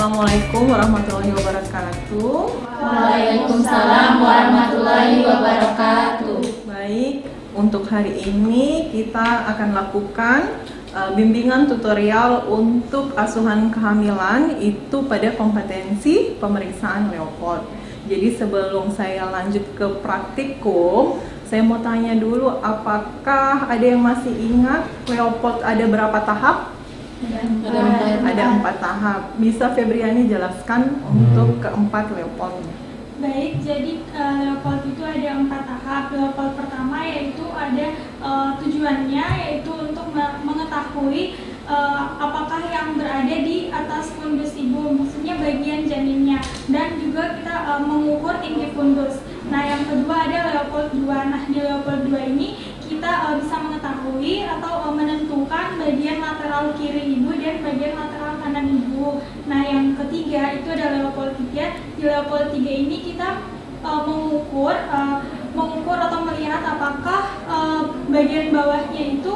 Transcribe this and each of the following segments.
Assalamualaikum warahmatullahi wabarakatuh. Waalaikumsalam warahmatullahi wabarakatuh. Baik, untuk hari ini kita akan lakukan bimbingan tutorial untuk asuhan kehamilan itu pada kompetensi pemeriksaan Leopold. Jadi sebelum saya lanjut ke praktikum, saya mau tanya dulu, apakah ada yang masih ingat Leopold ada berapa tahap? Ada 4 tahap. Bisa Febriani jelaskan untuk keempat Leopoldnya? Baik, jadi Leopold itu ada 4 tahap. Leopold pertama yaitu ada tujuannya, yaitu untuk mengetahui apakah yang berada di atas fundus ibu, maksudnya bagian janinnya, dan juga kita mengukur tinggi fundus. Nah, yang kedua ada Leopold 2. Nah, di Leopold 2 ini kita bisa mengetahui atau menentukan bagian lateral kiri ibu dan bagian lateral kanan ibu. Nah, yang ketiga itu ada Leopold 3. Di Leopold 3 ini kita mengukur atau melihat apakah bagian bawahnya itu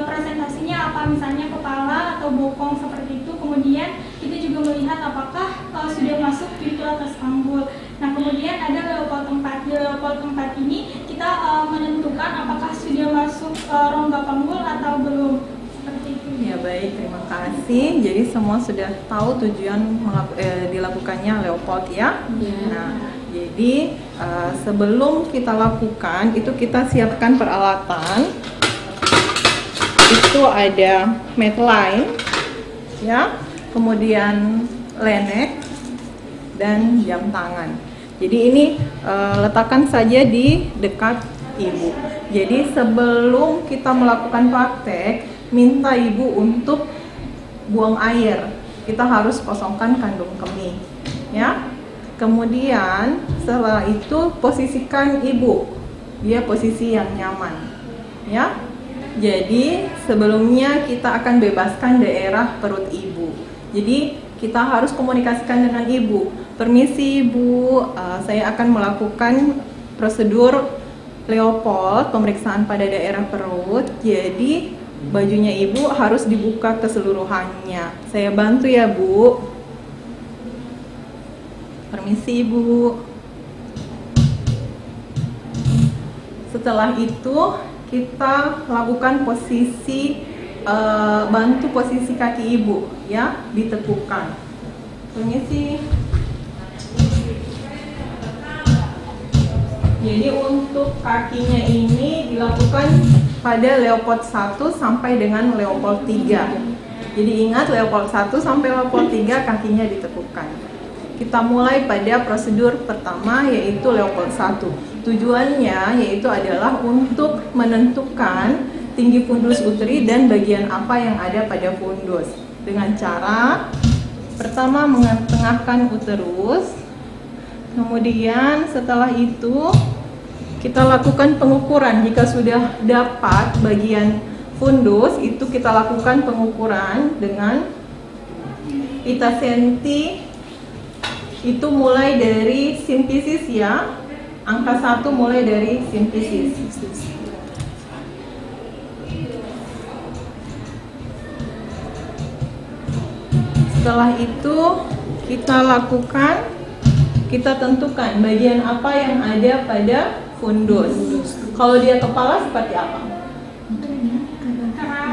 presentasinya apa, misalnya kepala atau bokong seperti itu. Kemudian kita juga melihat apakah sudah masuk pintu atas panggul. Nah, kemudian ada Leopold 4. Di Leopold 4 ini kita menentukan apakah sudah masuk rongga panggul atau belum. Seperti itu. Ya baik, terima kasih. Jadi semua sudah tahu tujuan dilakukannya Leopold ya? Nah, jadi sebelum kita lakukan itu kita siapkan peralatan. Itu ada medline ya, kemudian lenek dan jam tangan. Jadi ini letakkan saja di dekat ibu. Jadi sebelum kita melakukan praktek, minta ibu untuk buang air. Kita harus kosongkan kandung kemih ya. Kemudian setelah itu posisikan ibu, dia posisi yang nyaman ya. Jadi sebelumnya kita akan bebaskan daerah perut ibu. Jadi kita harus komunikasikan dengan ibu. Permisi ibu, saya akan melakukan prosedur Leopold, pemeriksaan pada daerah perut. Jadi bajunya ibu harus dibuka keseluruhannya. Saya bantu ya bu. Permisi ibu. Setelah itu kita lakukan posisi bantu posisi kaki ibu ya, ditekukan. Permisi. Jadi untuk kakinya ini dilakukan pada Leopold 1 sampai dengan Leopold 3. Jadi ingat, Leopold 1 sampai Leopold 3 kakinya ditekukan. Kita mulai pada prosedur pertama, yaitu Leopold 1. Tujuannya yaitu adalah untuk menentukan tinggi fundus uteri dan bagian apa yang ada pada fundus. Dengan cara pertama mengetengahkan uterus. Kemudian setelah itu kita lakukan pengukuran. Jika sudah dapat bagian fundus, itu kita lakukan pengukuran dengan pita senti. Itu mulai dari simpisis ya. Angka 1 mulai dari simpisis. Setelah itu kita tentukan bagian apa yang ada pada fundus. Kalau dia kepala seperti apa?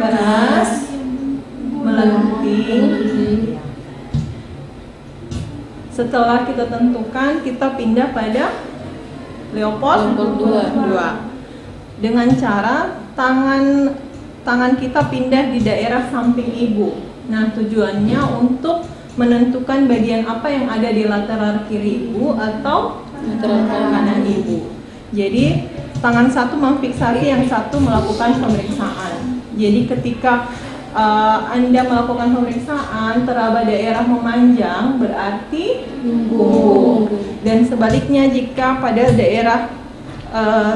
Keras, melenting. Setelah kita tentukan, kita pindah pada Leopold 2. Dengan cara tangan kita pindah di daerah samping ibu. Nah, tujuannya untuk menentukan bagian apa yang ada di lateral kiri ibu atau lateral kanan ibu. Jadi tangan satu memfiksasi, yang satu melakukan pemeriksaan. Jadi ketika Anda melakukan pemeriksaan, teraba daerah memanjang berarti punggung. Dan sebaliknya, jika pada daerah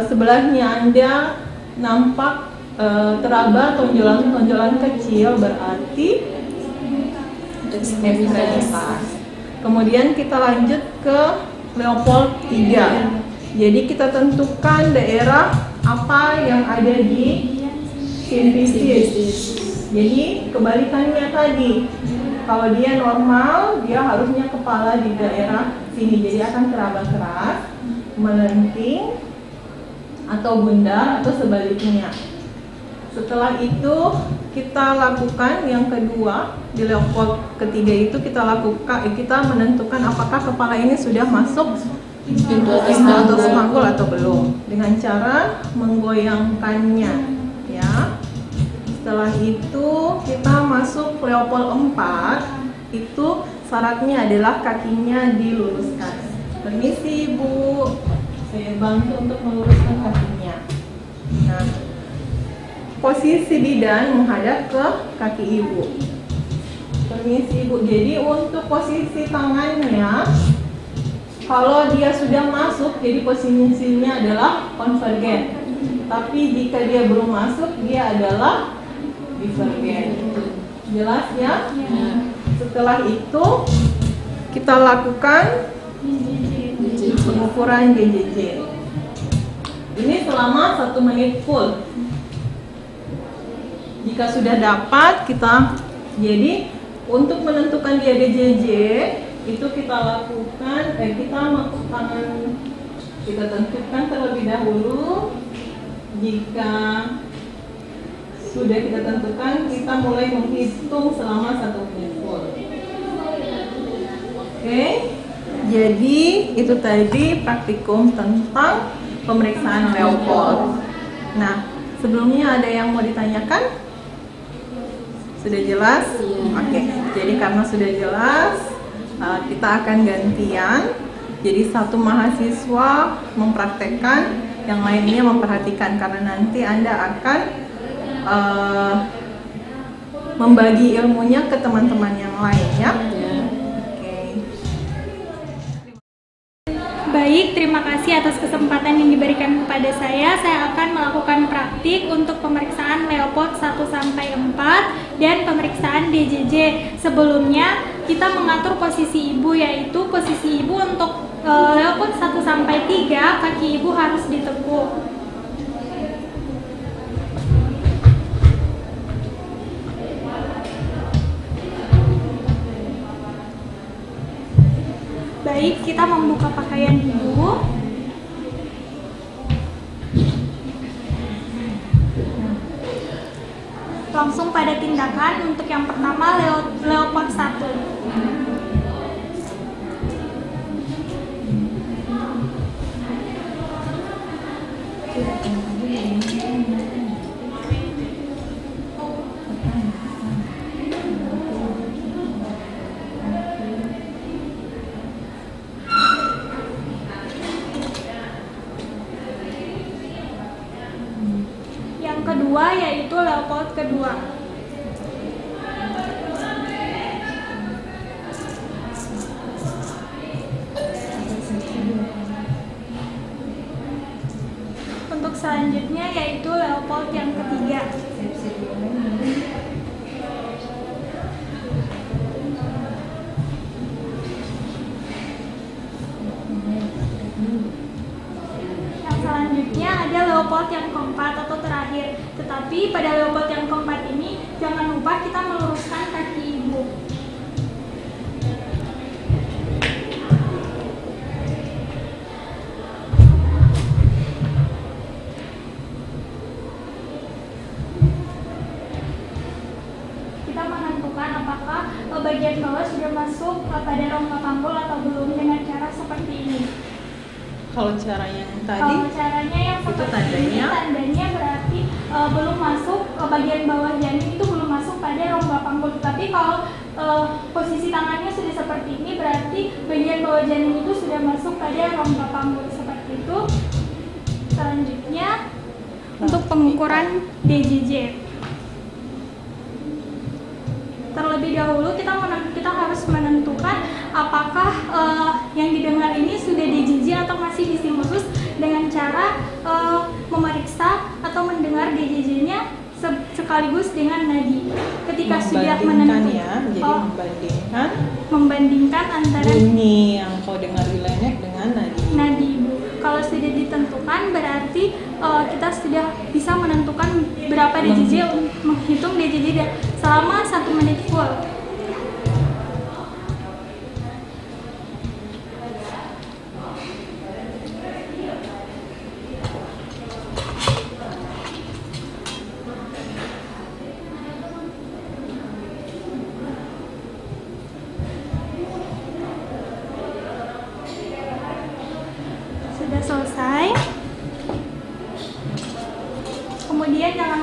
sebelahnya Anda nampak teraba tonjolan-tonjolan kecil berarti ekstremitas. Kemudian kita lanjut ke Leopold 3. Jadi kita tentukan daerah apa yang ada di simpisis. Jadi kebalikannya tadi, Kalau dia normal, dia harusnya kepala di daerah sini, jadi akan teraba keras, melenting, atau bundar, atau sebaliknya. Setelah itu kita lakukan yang kedua, di Leopold ketiga itu kita menentukan apakah kepala ini sudah masuk pintu atas panggul atau belum, dengan cara menggoyangkannya, ya. Setelah itu kita masuk Leopold 4, itu syaratnya adalah kakinya diluruskan. Permisi Bu, saya bantu untuk meluruskan kakinya. Nah, posisi bidan menghadap ke kaki ibu. Permisi ibu. Jadi untuk posisi tangannya, kalau dia sudah masuk, jadi posisinya adalah konvergen. Tapi jika dia belum masuk, dia adalah divergen. Jelas ya? Setelah itu kita lakukan pengukuran JJJ. Ini selama 1 menit full. Jika sudah dapat, jadi untuk menentukan dia DJJ itu kita lakukan, kita tentukan terlebih dahulu. Jika sudah kita tentukan, kita mulai menghitung selama 1 menit full. Oke, jadi itu tadi praktikum tentang pemeriksaan Leopold. Nah, sebelumnya ada yang mau ditanyakan? Sudah jelas? Oke, jadi karena sudah jelas, kita akan gantian. Jadi satu mahasiswa mempraktekkan, yang lainnya memperhatikan, karena nanti Anda akan membagi ilmunya ke teman-teman yang lain, ya. Baik, terima kasih atas kesempatan yang diberikan kepada saya. Saya akan melakukan praktik untuk pemeriksaan Leopold 1-4 dan pemeriksaan DJJ. Sebelumnya, kita mengatur posisi ibu, yaitu posisi ibu untuk Leopold 1-3, kaki ibu harus ditekuk. Baik, kita membuka pakaian ibu. Langsung pada tindakan untuk yang pertama, Leopold 1. Kedua, yaitu Leopold kedua. Untuk selanjutnya yaitu Leopold yang ketiga. Selanjutnya ada Leopold yang keempat atau terakhir. Tetapi pada Leopold yang keempat ini jangan lupa kita meluruskan kaki ibu. Kita menentukan apakah bagian bawah sudah masuk pada rongga panggul atau belum dengan cara seperti ini. Kalau caranya yang tadi, kalau caranya yang seperti ini, tandanya berarti belum masuk, bagian bawah janin itu belum masuk pada rongga panggul. Tapi kalau posisi tangannya sudah seperti ini, berarti bagian bawah janin itu sudah masuk pada rongga panggul, seperti itu. Selanjutnya untuk pengukuran DJJ. Terlebih dahulu kita harus menentukan apakah yang didengar ini sudah DJJ atau masih di sinusus dengan cara memeriksa atau mendengar DJJ-nya sekaligus dengan nadi. Ketika sudah menentukan, ya, jadi membandingkan antara bunyi yang kau dengar di lenek dengan nadi. Ibu. Kalau sudah ditentukan, berarti kita sudah bisa menentukan berapa DJJ, menghitung DJJ selama 1 menit full.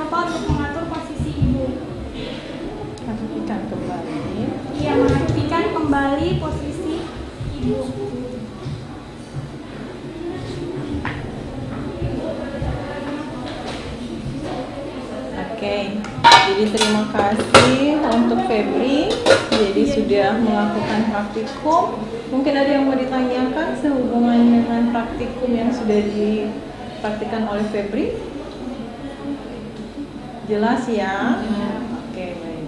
lupa untuk mengatur posisi ibu. Rapikan kembali. Iya, merapikan kembali posisi ibu. Oke, jadi terima kasih untuk Febri. Jadi sudah melakukan praktikum. Mungkin ada yang mau ditanyakan sehubungan dengan praktikum yang sudah dipraktikkan oleh Febri? Jelas ya? Oke, baik.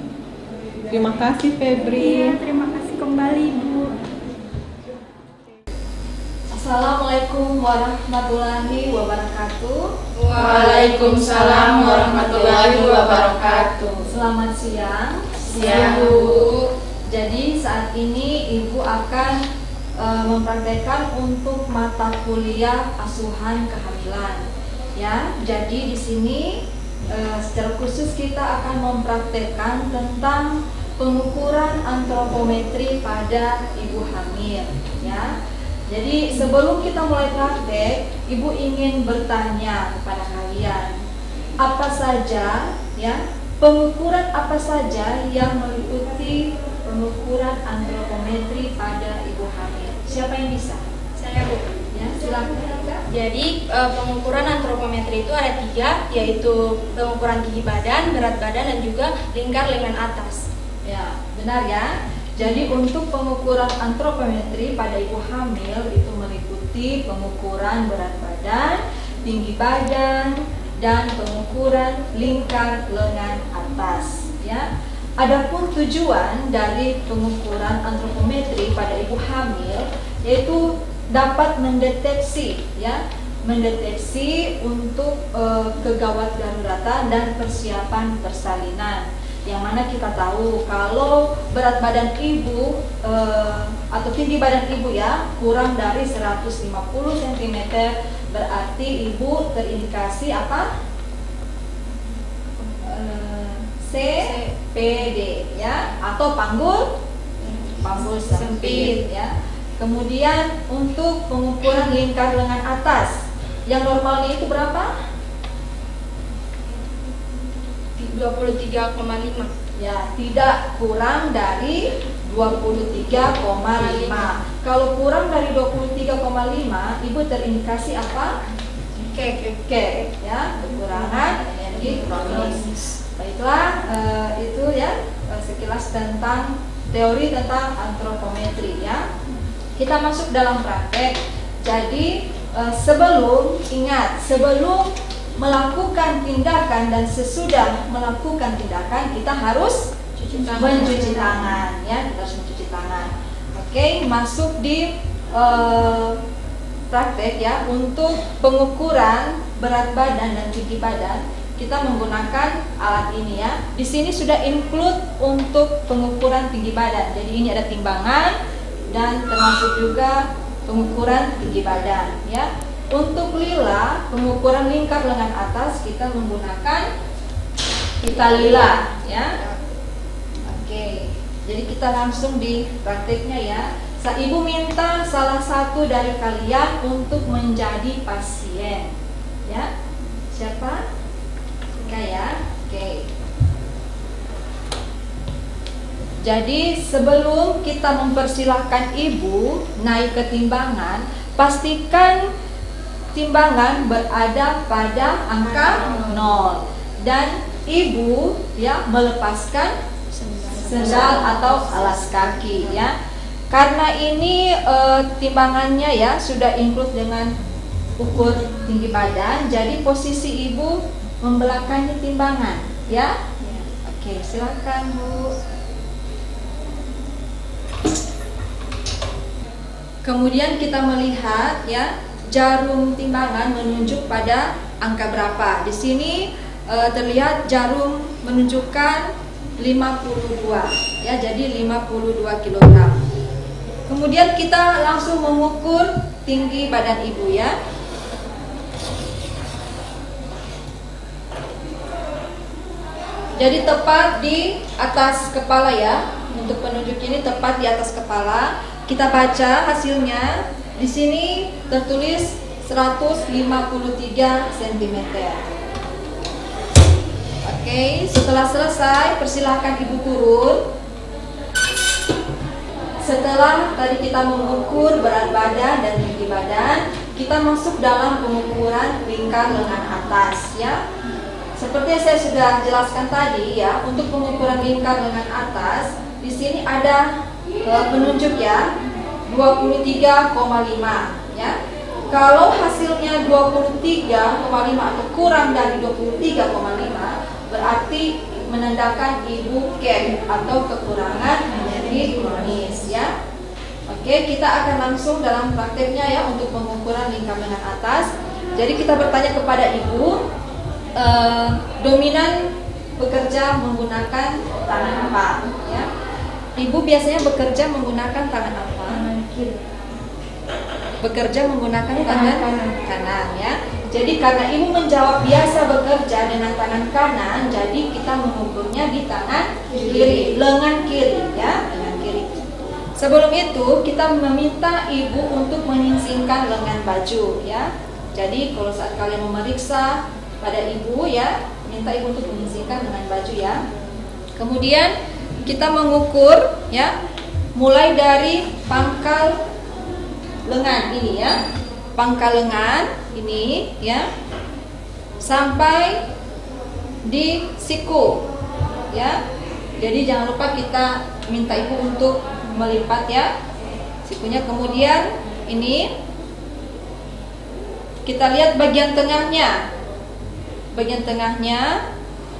Terima kasih Febri. Iya, terima kasih kembali ibu. Assalamualaikum warahmatullahi wabarakatuh. Waalaikumsalam warahmatullahi wabarakatuh. Selamat siang. Siang, Ibu. Bu. Jadi saat ini Ibu akan mempraktekkan untuk mata kuliah asuhan kehamilan. Ya, jadi di sini secara khusus kita akan mempraktekkan tentang pengukuran antropometri pada ibu hamil. Ya. Jadi sebelum kita mulai praktek, Ibu ingin bertanya kepada kalian, apa saja ya pengukuran apa saja yang meliputi pengukuran antropometri pada ibu hamil? Siapa yang bisa? Saya, Bu. Ya, silakan. Jadi pengukuran antropometri itu ada 3, yaitu pengukuran tinggi badan, berat badan, dan juga lingkar lengan atas. Ya, benar ya. Jadi untuk pengukuran antropometri pada ibu hamil itu meliputi pengukuran berat badan, tinggi badan, dan pengukuran lingkar lengan atas. Ya. Adapun tujuan dari pengukuran antropometri pada ibu hamil yaitu dapat mendeteksi, ya, mendeteksi untuk kegawat daruratan dan persiapan persalinan. Yang mana kita tahu kalau berat badan ibu atau tinggi badan ibu ya kurang dari 150 cm berarti ibu terindikasi apa? CPD ya, atau panggul sempit ya. Kemudian untuk pengukuran lingkar lengan atas yang normalnya itu berapa? 23,5. Ya, tidak kurang dari 23,5. Kalau kurang dari 23,5, ibu terindikasi apa? Oke, ya, kekurangan energi kronis. Baiklah, itu ya sekilas tentang teori tentang antropometri ya. Kita masuk dalam praktek. Jadi sebelum melakukan tindakan dan sesudah melakukan tindakan kita harus mencuci tangan ya, kita harus mencuci tangan. Oke, masuk di praktek ya. Untuk pengukuran berat badan dan tinggi badan kita menggunakan alat ini ya. Di sini sudah include untuk pengukuran tinggi badan. Jadi ini ada timbangan dan termasuk juga pengukuran tinggi badan ya. Untuk lila, pengukuran lingkar lengan atas kita menggunakan pita lila ya. Oke, jadi kita langsung di prakteknya ya. Ibu minta salah satu dari kalian untuk menjadi pasien ya. Siapa? Ika ya. Oke. Jadi sebelum kita mempersilahkan ibu naik ke timbangan, pastikan timbangan berada pada angka 0 dan ibu ya melepaskan sendal atau alas kaki ya. Karena ini timbangannya ya sudah include dengan ukur tinggi badan, jadi posisi ibu membelakangi timbangan ya. Oke, silakan Bu. Kemudian kita melihat ya jarum timbangan menunjuk pada angka berapa. Di sini terlihat jarum menunjukkan 52 ya, jadi 52 kg. Kemudian kita langsung mengukur tinggi badan ibu ya. Jadi tepat di atas kepala ya. Untuk penunjuk ini tepat di atas kepala. Kita baca hasilnya. Di sini tertulis 153 cm. Oke, setelah selesai persilahkan ibu turun. Setelah tadi kita mengukur berat badan dan tinggi badan, kita masuk dalam pengukuran lingkar lengan atas ya. Seperti yang saya sudah jelaskan tadi ya, untuk pengukuran lingkar lengan atas, di sini ada penunjuk ya, 23,5 ya. Kalau hasilnya 23,5 atau kurang dari 23,5, berarti menandakan ibu KEM atau kekurangan energi kronis ya. Oke, kita akan langsung dalam prakteknya ya untuk pengukuran lingkar lengan atas. Jadi kita bertanya kepada ibu, dominan bekerja menggunakan tangan apa ya? Ibu biasanya bekerja menggunakan tangan apa? Kiri. Bekerja menggunakan tangan kanan ya. Jadi karena ibu menjawab biasa bekerja dengan tangan kanan, jadi kita mengukurnya di tangan kiri, lengan kiri ya, lengan kiri. Sebelum itu kita meminta ibu untuk menyingsingkan lengan baju ya. Jadi kalau saat kalian memeriksa pada ibu ya, minta ibu untuk menyingsingkan lengan baju ya. Kemudian kita mengukur ya, mulai dari pangkal lengan ini ya, pangkal lengan ini ya, sampai di siku ya. Jadi jangan lupa kita minta ibu untuk melipat ya sikunya. Kemudian ini kita lihat bagian tengahnya, bagian tengahnya.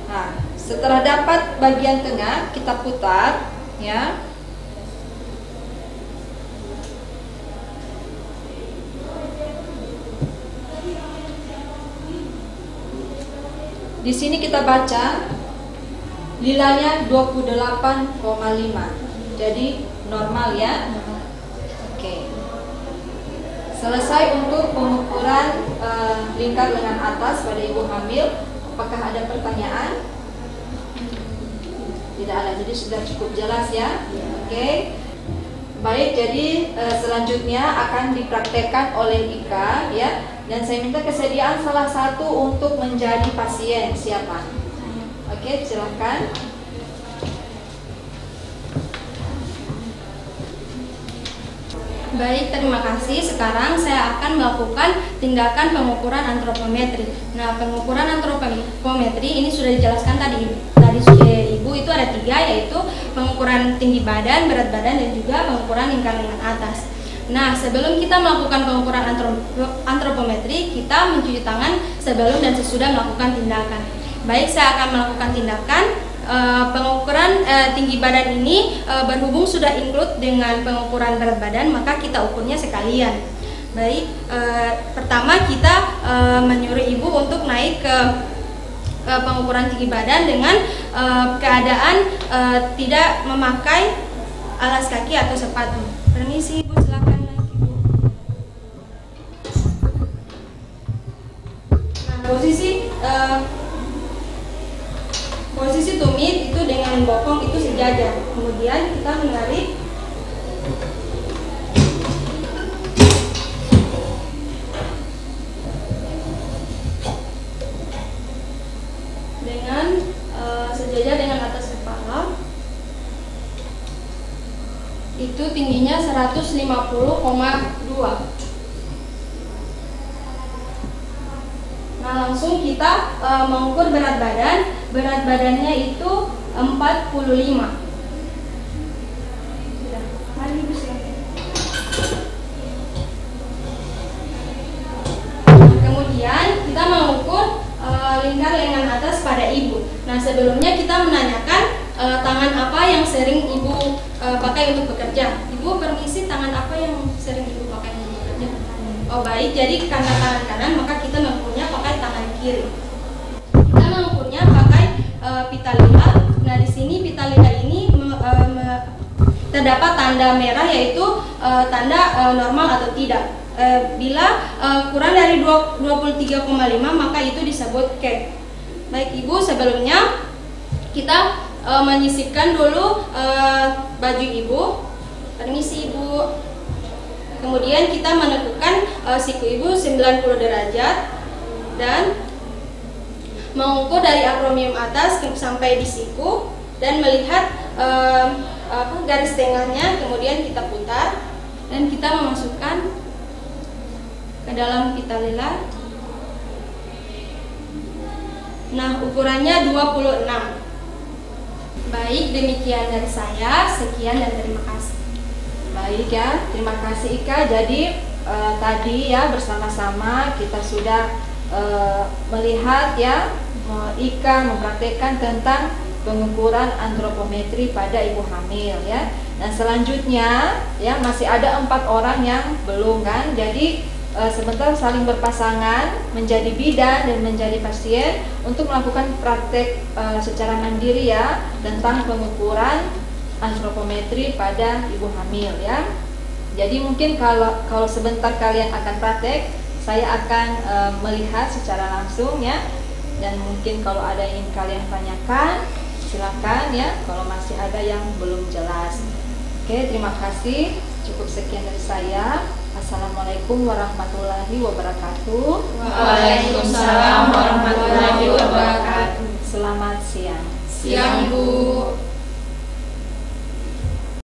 Nah, setelah dapat bagian tengah kita putar ya. Di sini kita baca nilainya 28,5. Jadi normal ya. Oke. Selesai untuk pengukuran lingkar lengan atas pada ibu hamil. Apakah ada pertanyaan? Tidak ada. Jadi sudah cukup jelas ya. Oke. Baik, jadi selanjutnya akan dipraktekkan oleh Ika ya. Dan saya minta kesediaan salah satu untuk menjadi pasien. Siapa? Oke, silakan. Baik, terima kasih. Sekarang saya akan melakukan tindakan pengukuran antropometri. Nah, pengukuran antropometri ini sudah dijelaskan tadi Ibu, itu ada 3, yaitu pengukuran tinggi badan, berat badan, dan juga pengukuran lingkar lengan atas. Nah, sebelum kita melakukan pengukuran antropometri, kita mencuci tangan sebelum dan sesudah melakukan tindakan. Baik, saya akan melakukan tindakan. Pengukuran tinggi badan ini berhubung sudah include dengan pengukuran berat badan, maka kita ukurnya sekalian. Baik, pertama kita menyuruh ibu untuk naik ke pengukuran tinggi badan dengan keadaan tidak memakai alas kaki atau sepatu. Permisi ibu, silakan naik ibu. Nah, posisi tumit itu dengan bokong itu sejajar. Kemudian kita menarik dengan sejajar dengan atas kepala. Itu tingginya 150,2. Nah, langsung kita mengukur berat badan. Berat badannya itu 45. Sudah. Mari ibu silakan. Kemudian kita mengukur lingkar lengan atas pada ibu. Nah, sebelumnya kita menanyakan tangan apa yang sering ibu pakai untuk bekerja. Ibu, permisi, tangan apa yang sering ibu pakai untuk bekerja? Oh, baik. Jadi karena tangan kanan, maka kita mengukurnya pakai tangan kiri. Kita mengukurnya pakai pita lila. Nah, di sini pita lila ini terdapat tanda merah, yaitu tanda normal atau tidak. Bila kurang dari 23,5, maka itu disebut KEM. Baik ibu, sebelumnya kita menyisipkan dulu baju ibu. Permisi ibu. Kemudian kita menentukan siku ibu 90 derajat dan mengukur dari akromiom atas sampai di siku dan melihat garis tengahnya, kemudian kita putar dan kita memasukkan ke dalam pita lela. Nah, ukurannya 26. Baik, demikian dari saya. Sekian dan terima kasih. Baik ya, terima kasih Ika. Jadi tadi ya bersama-sama kita sudah melihat ya, Ika mempraktekkan tentang pengukuran antropometri pada ibu hamil ya. Dan selanjutnya ya masih ada 4 orang yang belum kan. Jadi sebentar saling berpasangan menjadi bidan dan menjadi pasien untuk melakukan praktek secara mandiri ya tentang pengukuran antropometri pada ibu hamil ya. Jadi mungkin kalau sebentar kalian akan praktek, saya akan melihat secara langsung ya. Dan mungkin kalau ada yang ingin kalian tanyakan, silakan ya. Kalau masih ada yang belum jelas. Oke, terima kasih. Cukup sekian dari saya. Assalamualaikum warahmatullahi wabarakatuh. Waalaikumsalam warahmatullahi wabarakatuh. Selamat siang. Siang, Bu.